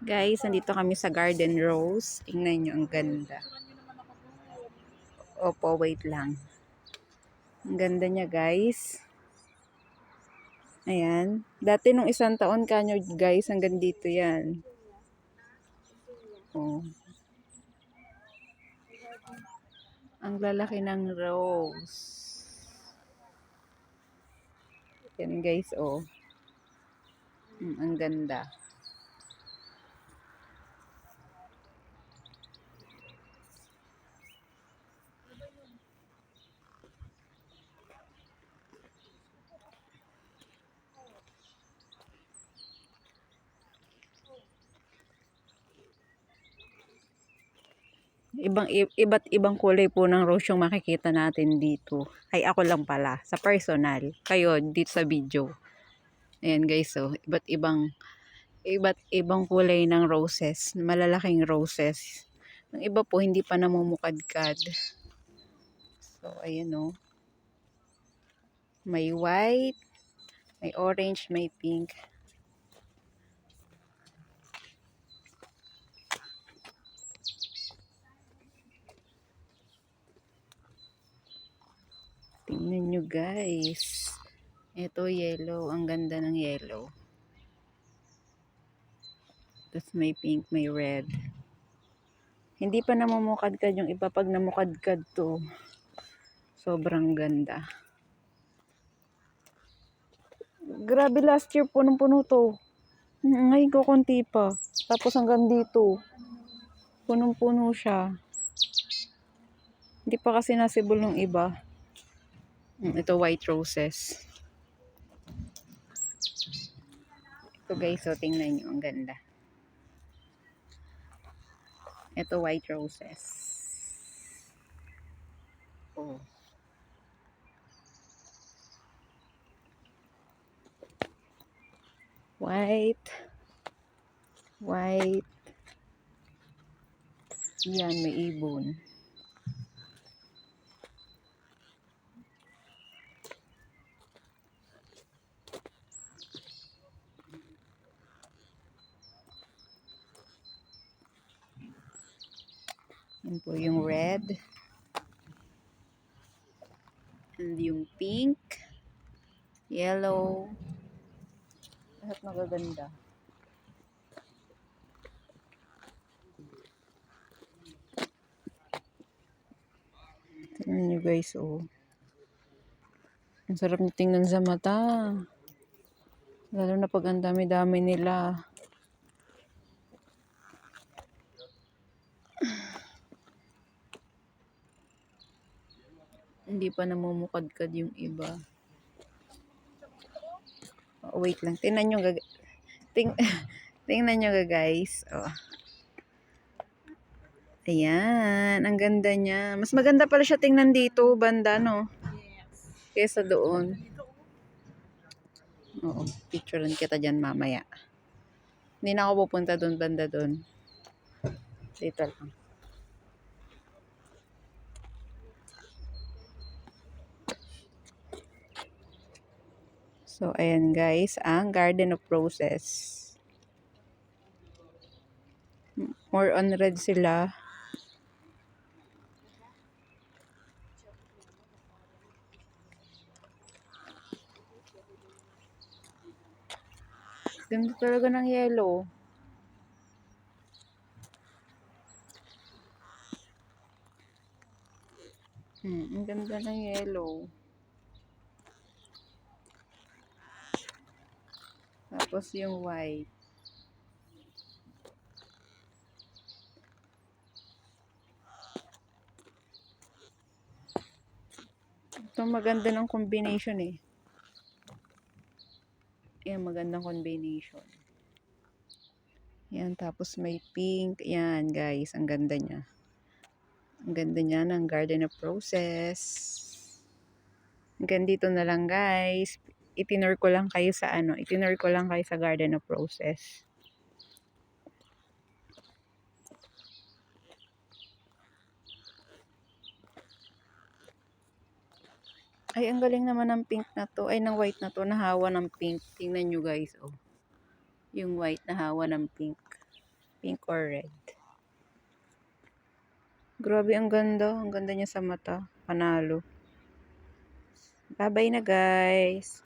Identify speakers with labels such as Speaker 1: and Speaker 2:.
Speaker 1: Guys, nandito kami sa Garden Rose. Tingnan nyo, ang ganda. Opo, wait lang. Ang ganda niya, guys. Ayan. Dati nung 1 taon kanyo, guys, hanggang dito yan. Oh. Ang lalaki ng rose. Yan, guys, oh. Ang ganda. Iba't ibang kulay po ng rose yung makikita natin dito. Ay, ako lang pala, sa personal. Kayo, dito sa video. Ayan, guys, oh. Iba't ibang kulay ng roses. Malalaking roses. Yung iba po, hindi pa namumukadkad. So, ayan, oh. May white, may orange, may pink. Tingnan nyo, guys. Ito, yellow. Ang ganda ng yellow. Tapos may pink, may red. Hindi pa namumukadkad yung iba. Pag namukadkad to, sobrang ganda. Grabe, last year punong-puno to. Ngayon ko konti pa. Tapos hanggang dito. Punong-puno siya. Hindi pa kasi nasibol ng iba. Ito, white roses. Ito, guys, so tingnan nyo. Ang ganda. Ito, white roses. Oh. White. White. Yan, may ibon. Yan po yung red. And yung pink. Yellow. Lahat magaganda. Tingnan nyo, guys, oh. Ang sarap na tingnan sa mata. Lalo na pag ang dami-dami nila. Hindi pa namumukadkad yung iba. Oh, wait lang. Tingnan nyo, tingnan nyo, guys. Oh. Ayan. Ang ganda niya. Mas maganda pala siya tingnan dito, banda, no? Kesa doon. Oo. Picturean kita dyan mamaya. Hindi na ako pupunta doon, banda doon. Dito lang. So, ayan, guys, ang Garden of Roses. More on red sila. Ganda talaga ng yellow. Ang ganda ng yellow. Tapos yung white. Ito maganda ng combination eh. Ayan, magandang combination. Yan, tapos may pink. Yan, guys, ang ganda niya. Ang ganda niya ng Garden of Roses. Hanggang dito na lang, guys. Itinur ko lang kayo sa Garden of Roses. Ay, ang galing naman ng pink na to. Ay, ng white na to. Nahawa ng pink. Tingnan nyo, guys. Oh. Yung white nahawa ng pink. Pink or red. Grabe, ang ganda. Ang ganda niya sa mata. Panalo. Bye-bye na guys.